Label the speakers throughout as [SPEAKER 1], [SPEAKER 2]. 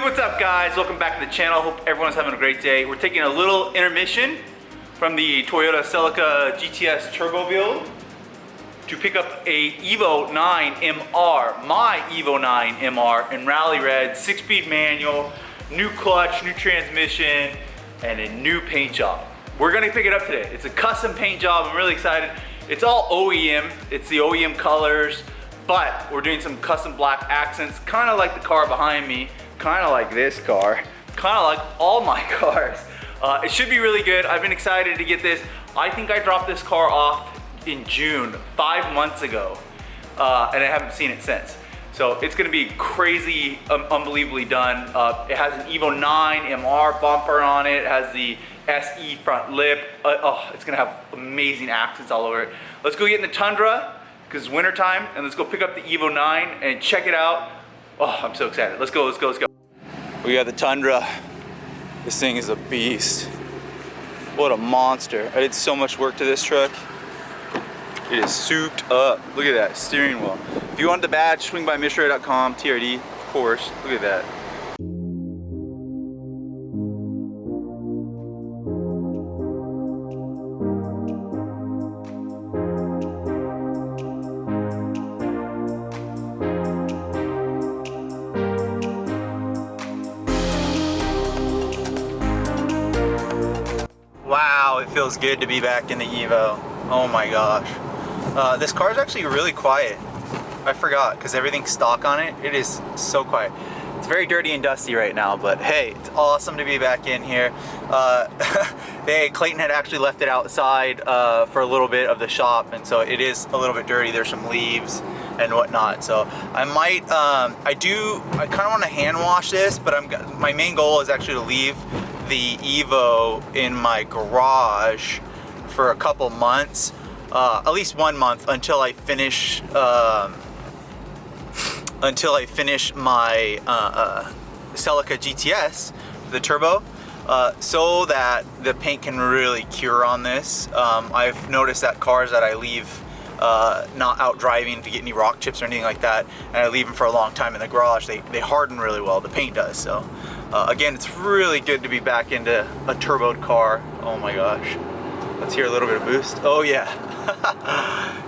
[SPEAKER 1] what's up guys? Welcome back to the channel. Hope everyone's having a great day. We're taking a little intermission from the Toyota Celica GTS turbo build to pick up a EVO 9 MR, my EVO 9 MR in rally red, 6-speed manual, new clutch, new transmission, and a new paint job. We're gonna pick it up today. It's a custom paint job. I'm really excited. It's all OEM. It's the OEM colors, but we're doing some custom black accents, kind of like the car behind me, kind of like this car, kind of like all my cars. It should be really good. I've been excited to get this. I think I dropped this car off in June, 5 months ago, and I haven't seen it since. So it's gonna be crazy, unbelievably done. It has an EVO 9 MR bumper on it. It has the SE front lip. It's gonna have amazing accents all over it. Let's go get in the Tundra, because it's winter time, and let's go pick up the EVO 9 and check it out. Oh, I'm so excited. Let's go, let's go, let's go. We got the Tundra. This thing is a beast. What a monster. I did so much work to this truck. It is souped up. Look at that steering wheel. If you want the badge, swing by MitchRadio.com, TRD, of course. Look at that. Wow, it feels good to be back in the EVO. Oh my gosh. This car is actually really quiet. I forgot, because everything's stock on it. It is so quiet. It's very dirty and dusty right now, but hey, it's awesome to be back in here. Clayton had actually left it outside for a little bit of the shop, and so it is a little bit dirty. There's some leaves and whatnot. So I might, I kind of want to hand wash this, but my main goal is actually to leave the EVO in my garage for a couple months, at least 1 month, until I finish my Celica GTS, the turbo, so that the paint can really cure on this. I've noticed that cars that I leave not out driving to get any rock chips or anything like that, and I leave them for a long time in the garage, they harden really well, the paint does. So again, it's really good to be back into a turboed car. Oh my gosh. Let's hear a little bit of boost. Oh yeah.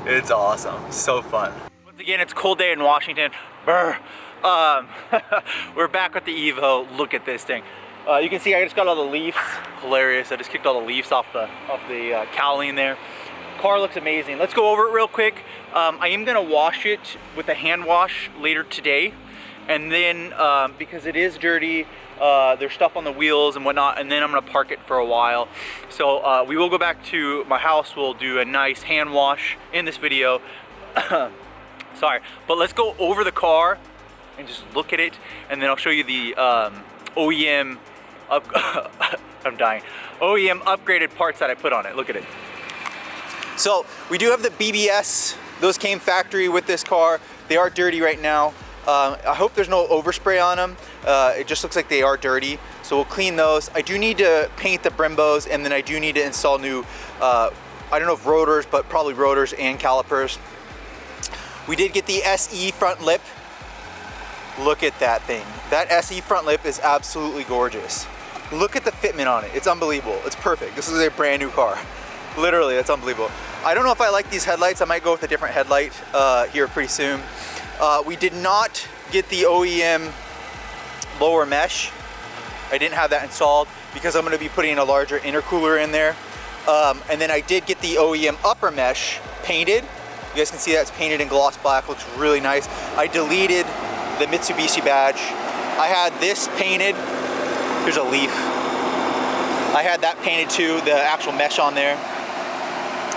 [SPEAKER 1] It's awesome. So fun. Once again, it's a cold day in Washington. Brr. We're back with the EVO. Look at this thing. You can see I just got all the leaves. Hilarious. I just kicked all the leaves off the cowling there. Car looks amazing. Let's go over it real quick. I am gonna wash it with a hand wash later today, and then because it is dirty, there's stuff on the wheels and whatnot, and then I'm gonna park it for a while. So we will go back to my house. We'll do a nice hand wash in this video. Sorry, but let's go over the car and just look at it, and then I'll show you the OEM I'm dying. OEM upgraded parts that I put on it. Look at it. So we do have the BBS. Those came factory with this car. They are dirty right now. I hope there's no overspray on them. It just looks like they are dirty. So we'll clean those. I do need to paint the Brimbos, and then I do need to install new, I don't know if rotors, but probably rotors and calipers. We did get the SE front lip. Look at that thing. That SE front lip is absolutely gorgeous. Look at the fitment on it. It's unbelievable. It's perfect. This is a brand new car. Literally, it's unbelievable. I don't know if I like these headlights. I might go with a different headlight here pretty soon. We did not get the OEM lower mesh. I didn't have that installed because I'm going to be putting a larger intercooler in there. And then I did get the OEM upper mesh painted. You guys can see that's painted in gloss black. Looks really nice. I deleted the Mitsubishi badge. I had this painted. Here's a leaf. I had that painted too, the actual mesh on there.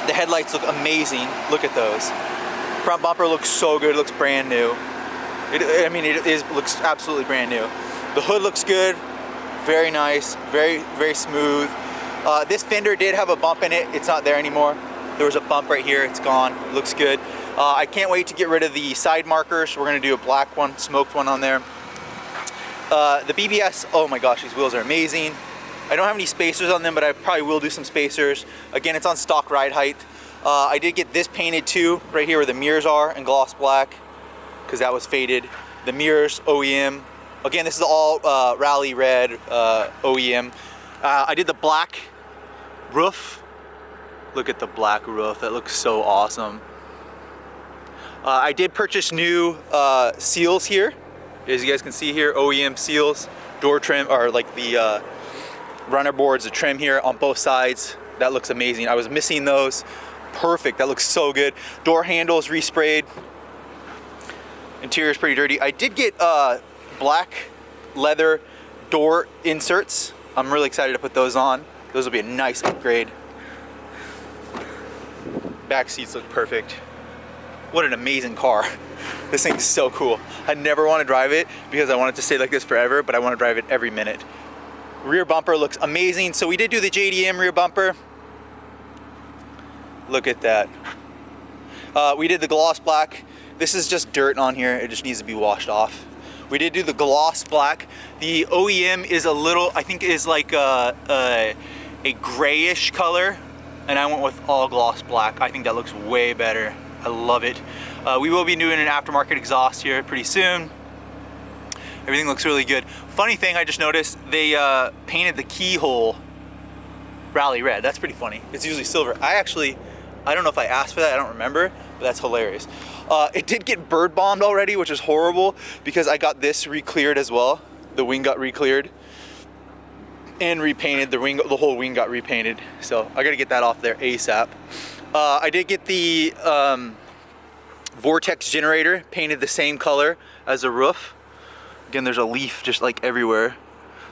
[SPEAKER 1] The headlights look amazing. Look at those. Front bumper looks so good. It looks brand new. Looks absolutely brand new. The hood looks good. Very nice. Very, very smooth. This fender did have a bump in it. It's not there anymore. There was a bump right here. It's gone. It looks good. I can't wait to get rid of the side markers. We're going to do a black one, smoked one on there. The BBS, oh my gosh, these wheels are amazing. I don't have any spacers on them, but I probably will do some spacers. Again, it's on stock ride height. I did get this painted too, right here where the mirrors are, in gloss black, because that was faded. The mirrors, OEM, Again, this is all Rally Red OEM. I did the black roof. Look at the black roof, that looks so awesome. I did purchase new seals here. As you guys can see here, OEM seals, door trim, or like the runner boards, the trim here on both sides. That looks amazing. I was missing those. Perfect, that looks so good. Door handles resprayed. Interior is pretty dirty. I did get black leather door inserts. I'm really excited to put those on. Those will be a nice upgrade. Back seats look perfect. What an amazing car. This thing's so cool. I never want to drive it because I want it to stay like this forever, but I want to drive it every minute. Rear bumper looks amazing. So we did do the JDM rear bumper. Look at that. We did the gloss black. This is just dirt on here. It just needs to be washed off. We did do the gloss black. The OEM is a little, I think is like a grayish color, and I went with all gloss black. I think that looks way better. I love it. We will be doing an aftermarket exhaust here pretty soon. Everything looks really good. Funny thing I just noticed, they painted the keyhole Rally Red. That's pretty funny. It's usually silver. I don't know if I asked for that, I don't remember, but that's hilarious. It did get bird bombed already, which is horrible because I got this re-cleared as well. The wing got re-cleared and repainted. The whole wing got repainted. So I gotta get that off there ASAP. I did get the vortex generator painted the same color as the roof. Again, there's a leaf just like everywhere.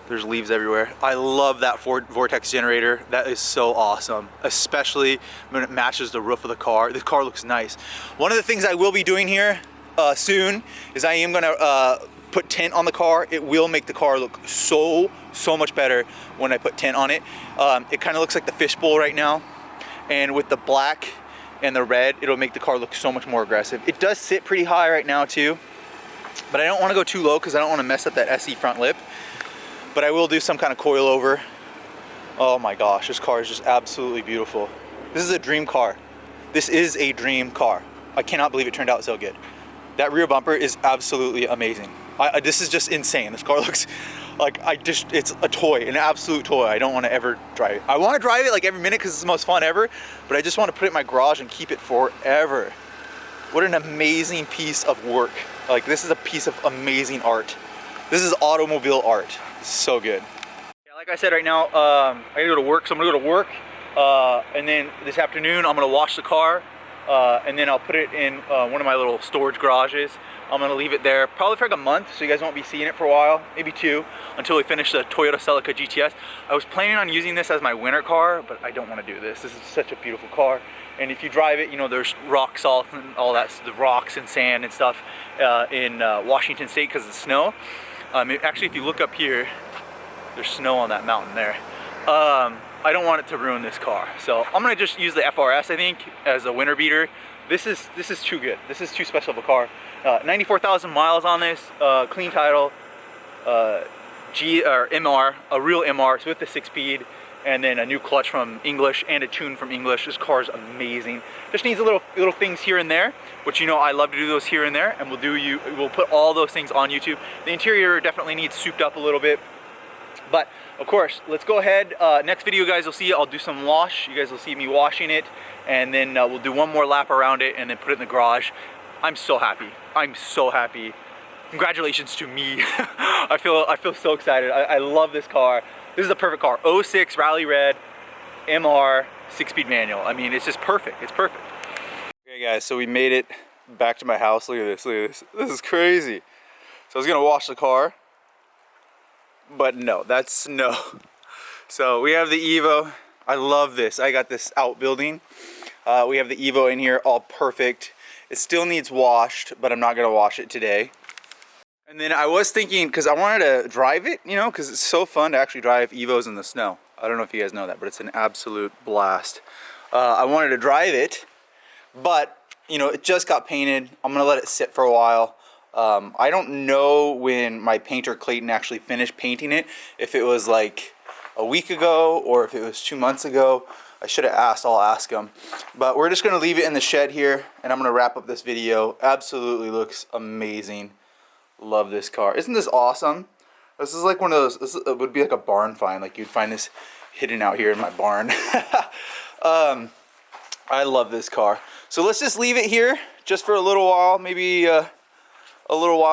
[SPEAKER 1] There's leaves everywhere. I love that vortex generator. That is so awesome, especially when it matches the roof of the car. The car looks nice. One of the things I will be doing here soon is I am gonna put tint on the car. It will make the car look so much better when I put tint on it. It kind of looks like the fishbowl right now. And with the black and the red, it'll make the car look so much more aggressive. It does sit pretty high right now too, but I don't wanna go too low because I don't wanna mess up that SE front lip. But I will do some kind of coilover. Oh my gosh, this car is just absolutely beautiful. This is a dream car. This is a dream car. I cannot believe it turned out so good. That rear bumper is absolutely amazing. This is just insane. This car looks like, it's a toy, an absolute toy. I don't want to ever drive it. I want to drive it like every minute because it's the most fun ever, but I just want to put it in my garage and keep it forever. What an amazing piece of work. Like, this is a piece of amazing art. This is automobile art. So good. Yeah, like I said, right now I gotta go to work, so I'm gonna go to work, and then this afternoon I'm gonna wash the car, and then I'll put it in one of my little storage garages. I'm gonna leave it there probably for like a month, so you guys won't be seeing it for a while, maybe 2, until we finish the Toyota Celica GTS. I was planning on using this as my winter car, but I don't want to do this. This is such a beautiful car, and if you drive it, you know, there's rock salt and all that, the rocks and sand and stuff in Washington State because of the snow. Actually, if you look up here, there's snow on that mountain there. I don't want it to ruin this car, so I'm gonna just use the FRS, I think, as a winter beater. This is too good. This is too special of a car. 94,000 miles on this, clean title, MR, a real MR, so with the 6-speed, and then a new clutch from English and a tune from English. This car is amazing. Just needs a little things here and there, which, you know, I love to do those here and there, and we'll put all those things on YouTube. The interior definitely needs souped up a little bit, but of course, let's go ahead. Next video, you guys will see, I'll do some wash. You guys will see me washing it, and then we'll do one more lap around it and then put it in the garage. I'm so happy. I'm so happy. Congratulations to me. I feel so excited. I love this car. This is a perfect car. 06 Rally Red MR 6-speed manual. I mean, it's just perfect. It's perfect. Okay guys, so we made it back to my house. Look at this, look at this. This is crazy. So I was gonna wash the car, but no, that's snow. So we have the EVO. I love this. I got this outbuilding. We have the EVO in here, all perfect. It still needs washed, but I'm not gonna wash it today. And then I was thinking, because I wanted to drive it, you know, because it's so fun to actually drive EVOs in the snow. I don't know if you guys know that, but it's an absolute blast. I wanted to drive it, but, you know, it just got painted. I'm going to let it sit for a while. I don't know when my painter Clayton actually finished painting it, if it was like a week ago or if it was 2 months ago. I should have asked, I'll ask him. But we're just going to leave it in the shed here, and I'm going to wrap up this video. Absolutely looks amazing. Love this car. Isn't this awesome? This is like one of those, it would be like a barn find. Like you'd find this hidden out here in my barn. I love this car. So let's just leave it here just for a little while, maybe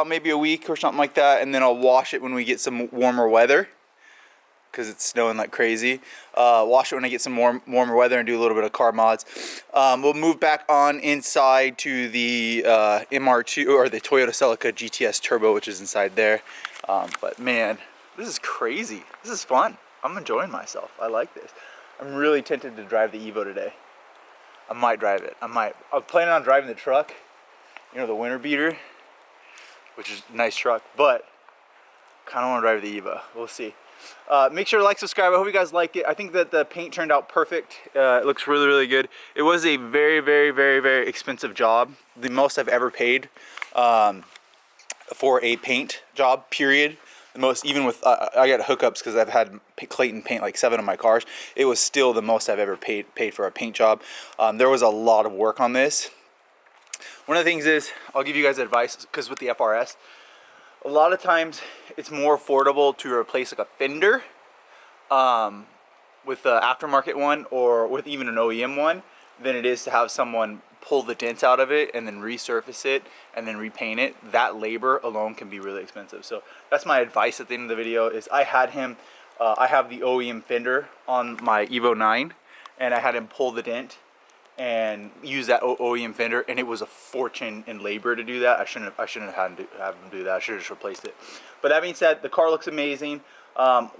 [SPEAKER 1] maybe a week or something like that. And then I'll wash it when we get some warmer weather, because it's snowing like crazy. Wash it when I get some warmer weather and do a little bit of car mods. We'll move back on inside to the MR2 or the Toyota Celica GTS Turbo, which is inside there. But man, this is crazy. This is fun. I'm enjoying myself. I like this. I'm really tempted to drive the EVO today. I might drive it. I might. I'm planning on driving the truck, you know, the winter beater, which is a nice truck, but kind of want to drive the EVO. We'll see. Make sure to like, subscribe. I hope you guys liked it. I think that the paint turned out perfect. It looks really, really good. It was a very, very, very, very expensive job. The most I've ever paid for a paint job, period. The most, even with, I got hookups because I've had Clayton paint like 7 of my cars. It was still the most I've ever paid for a paint job. There was a lot of work on this. One of the things is, I'll give you guys advice, because with the FRS, a lot of times it's more affordable to replace like a fender with the aftermarket one, or with even an OEM one, than it is to have someone pull the dents out of it and then resurface it and then repaint it. That labor alone can be really expensive. So that's my advice at the end of the video. Is I had him, I have the OEM fender on my EVO 9, and I had him pull the dent and use that OEM fender, and it was a fortune in labor to do that. I shouldn't have had him do that. I should have just replaced it. But that being said, the car looks amazing.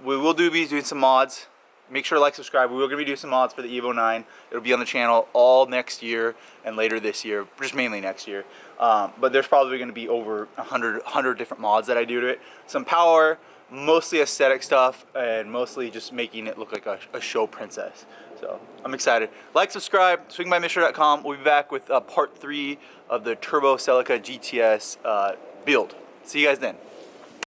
[SPEAKER 1] We will be doing some mods. Make sure to like, subscribe. We will be doing some mods for the EVO 9. It'll be on the channel all next year and later this year, just mainly next year. But there's probably going to be over 100 different mods that I do to it. Some power, mostly aesthetic stuff, and mostly just making it look like a show princess. So I'm excited. Like, subscribe, swingbymr.com. We'll be back with part 3 of the Turbo Celica GTS build. See you guys then.